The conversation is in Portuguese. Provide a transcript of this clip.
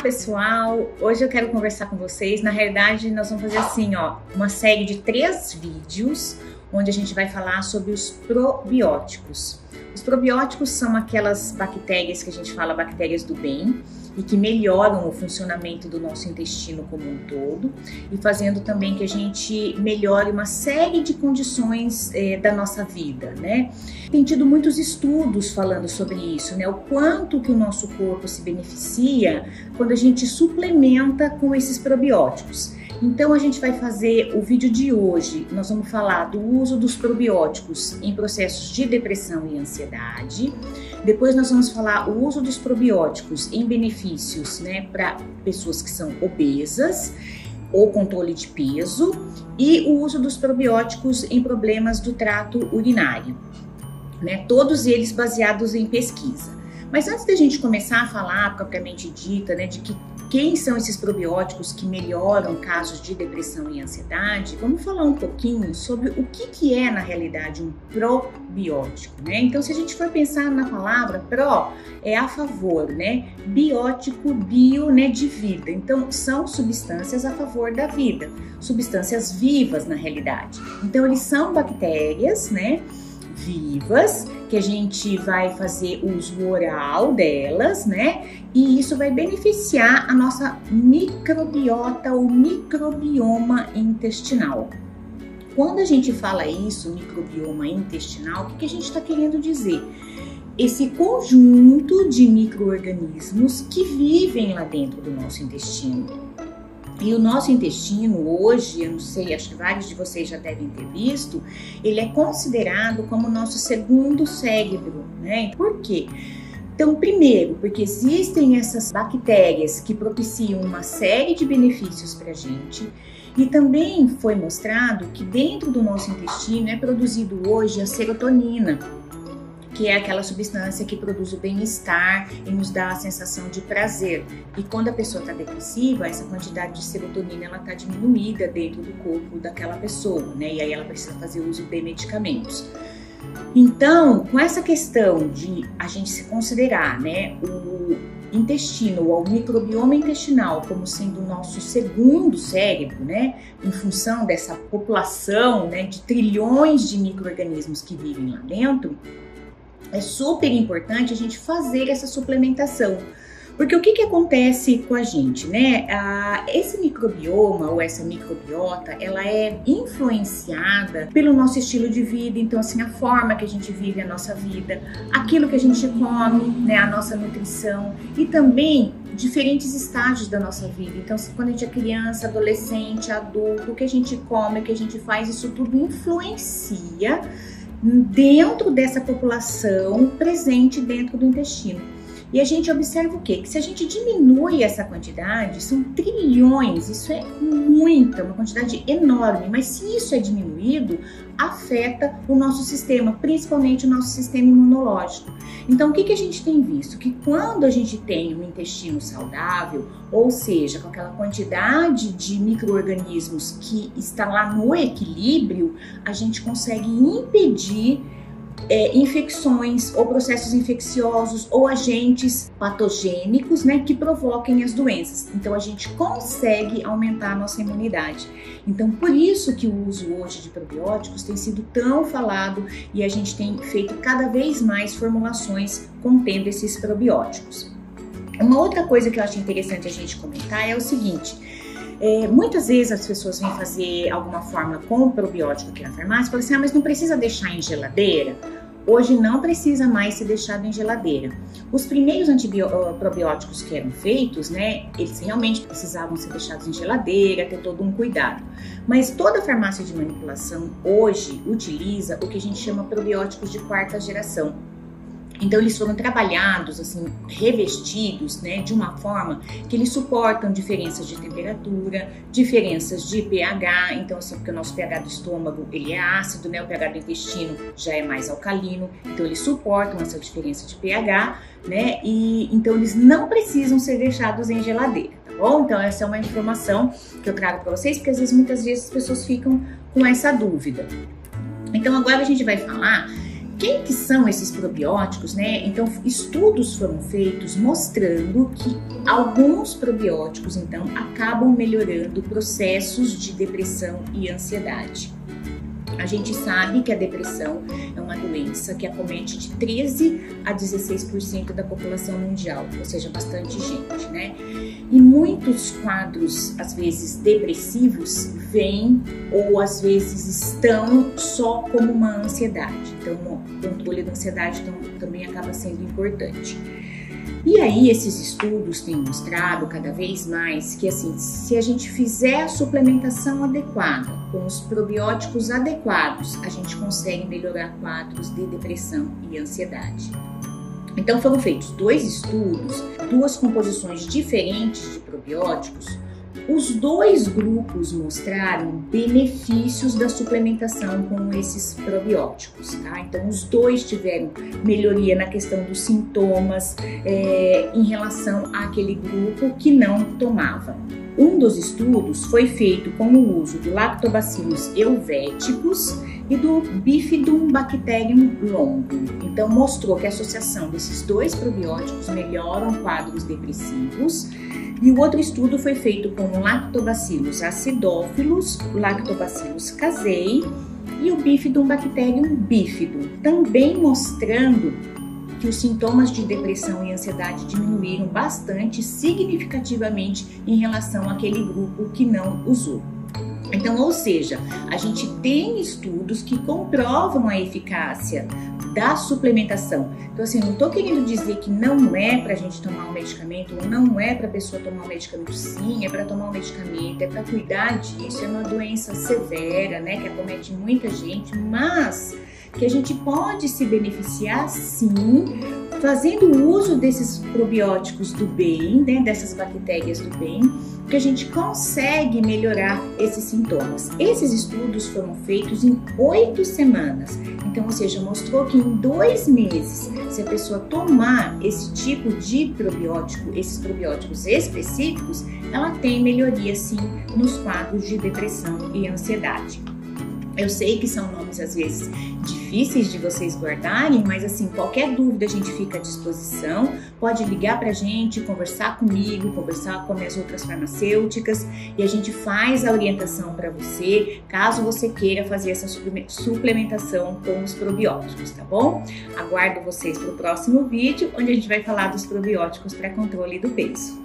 pessoal, hoje eu quero conversar com vocês. Na realidade, nós vamos fazer assim, ó, uma série de 3 vídeos onde a gente vai falar sobre os probióticos. Os probióticos são aquelas bactérias que a gente fala bactérias do bem e que melhoram o funcionamento do nosso intestino como um todo e fazendo também que a gente melhore uma série de condições da nossa vida, né? Tem tido muitos estudos falando sobre isso, né? O quanto que o nosso corpo se beneficia quando a gente suplementa com esses probióticos. Então a gente vai fazer o vídeo de hoje, nós vamos falar do uso dos probióticos em processos de depressão e ansiedade. Depois nós vamos falar o uso dos probióticos em benefícios, né, para pessoas que são obesas ou controle de peso e o uso dos probióticos em problemas do trato urinário, né, todos eles baseados em pesquisa. Mas antes da gente começar a falar propriamente dita, né, de quem são esses probióticos que melhoram casos de depressão e ansiedade, vamos falar um pouquinho sobre o que é na realidade um probiótico, né? Então, se a gente for pensar na palavra pró, é a favor, né? Biótico, bio, né, de vida. Então, são substâncias a favor da vida, substâncias vivas na realidade. Então, eles são bactérias, né, vivas, que a gente vai fazer uso oral delas, né? E isso vai beneficiar a nossa microbiota ou microbioma intestinal. Quando a gente fala isso, microbioma intestinal, o que a gente está querendo dizer? Esse conjunto de micro-organismos que vivem lá dentro do nosso intestino. E o nosso intestino hoje, eu não sei, acho que vários de vocês já devem ter visto, ele é considerado como o nosso segundo cérebro, né? Por quê? Então, primeiro, porque existem essas bactérias que propiciam uma série de benefícios para a gente, e também foi mostrado que dentro do nosso intestino é produzido hoje a serotonina, que é aquela substância que produz o bem-estar e nos dá a sensação de prazer. E quando a pessoa está depressiva, essa quantidade de serotonina ela está diminuída dentro do corpo daquela pessoa, né? E aí ela precisa fazer uso de medicamentos. Então, com essa questão de a gente se considerar, né, o intestino ou o microbioma intestinal como sendo o nosso segundo cérebro, né, em função dessa população, né, de trilhões de micro-organismos que vivem lá dentro, é super importante a gente fazer essa suplementação. Porque o que acontece com a gente, né? Esse microbioma ou essa microbiota, ela é influenciada pelo nosso estilo de vida. Então, assim, a forma que a gente vive a nossa vida, aquilo que a gente come, né? A nossa nutrição e também diferentes estágios da nossa vida. Então, quando a gente é criança, adolescente, adulto, o que a gente come, o que a gente faz, isso tudo influencia dentro dessa população presente dentro do intestino. E a gente observa o quê? Que se a gente diminui essa quantidade, são trilhões, isso é muita, uma quantidade enorme, mas se isso é diminuído, afeta o nosso sistema, principalmente o nosso sistema imunológico. Então, o que a gente tem visto? Que quando a gente tem um intestino saudável, ou seja, com aquela quantidade de micro-organismos que está lá no equilíbrio, a gente consegue impedir infecções ou processos infecciosos ou agentes patogênicos, né, que provoquem as doenças. Então a gente consegue aumentar a nossa imunidade. Então por isso que o uso hoje de probióticos tem sido tão falado e a gente tem feito cada vez mais formulações contendo esses probióticos. Uma outra coisa que eu acho interessante a gente comentar é o seguinte: muitas vezes as pessoas vêm fazer alguma forma com o probiótico aqui na farmácia e falam assim, mas não precisa deixar em geladeira? Hoje não precisa mais ser deixado em geladeira. Os primeiros probióticos que eram feitos, né, eles realmente precisavam ser deixados em geladeira, ter todo um cuidado. Mas toda farmácia de manipulação hoje utiliza o que a gente chama probióticos de 4ª geração. Então eles foram trabalhados, assim, revestidos, né, de uma forma que eles suportam diferenças de temperatura, diferenças de pH. Então, assim, porque o nosso pH do estômago, ele é ácido, né, o pH do intestino já é mais alcalino. Então eles suportam essa diferença de pH, né, e então eles não precisam ser deixados em geladeira, tá bom? Então essa é uma informação que eu trago para vocês, porque às vezes, muitas vezes as pessoas ficam com essa dúvida. Então agora a gente vai falar Quem que são esses probióticos, né? Então, estudos foram feitos mostrando que alguns probióticos, então, acabam melhorando processos de depressão e ansiedade. A gente sabe que a depressão é uma doença que acomete de 13 a 16% da população mundial, ou seja, bastante gente, né? E muitos quadros, às vezes, depressivos vêm ou às vezes estão só como uma ansiedade. Então, o controle da ansiedade também acaba sendo importante. E aí, esses estudos têm mostrado cada vez mais que, assim, se a gente fizer a suplementação adequada, com os probióticos adequados, a gente consegue melhorar quadros de depressão e ansiedade. Então, foram feitos 2 estudos, 2 composições diferentes de probióticos. Os 2 grupos mostraram benefícios da suplementação com esses probióticos, tá? Então, os 2 tiveram melhoria na questão dos sintomas em relação àquele grupo que não tomava. Um dos estudos foi feito com o uso do Lactobacillus helvéticus e do Bifidum Bacterium longum. Então, mostrou que a associação desses 2 probióticos melhoram quadros depressivos. E o outro estudo foi feito com o Lactobacillus acidophilus, o Lactobacillus casei e o Bifidum Bacterium bifidum, também mostrando que os sintomas de depressão e ansiedade diminuíram bastante, significativamente, em relação àquele grupo que não usou. Então, ou seja, a gente tem estudos que comprovam a eficácia da suplementação. Então, assim, não estou querendo dizer que não é para a gente tomar um medicamento, ou não é para a pessoa tomar um medicamento. Sim, é para tomar um medicamento, é para cuidar disso, é uma doença severa, né, que acomete muita gente, mas que a gente pode se beneficiar, sim, fazendo uso desses probióticos do bem, né, dessas bactérias do bem, que a gente consegue melhorar esses sintomas. Esses estudos foram feitos em 8 semanas, então, ou seja, mostrou que em 2 meses, se a pessoa tomar esse tipo de probiótico, esses probióticos específicos, ela tem melhoria, sim, nos quadros de depressão e ansiedade. Eu sei que são nomes, às vezes, difíceis de vocês guardarem, mas assim, qualquer dúvida a gente fica à disposição, pode ligar pra gente, conversar comigo, conversar com as minhas outras farmacêuticas e a gente faz a orientação para você, caso você queira fazer essa suplementação com os probióticos, tá bom? Aguardo vocês pro próximo vídeo, onde a gente vai falar dos probióticos para controle do peso.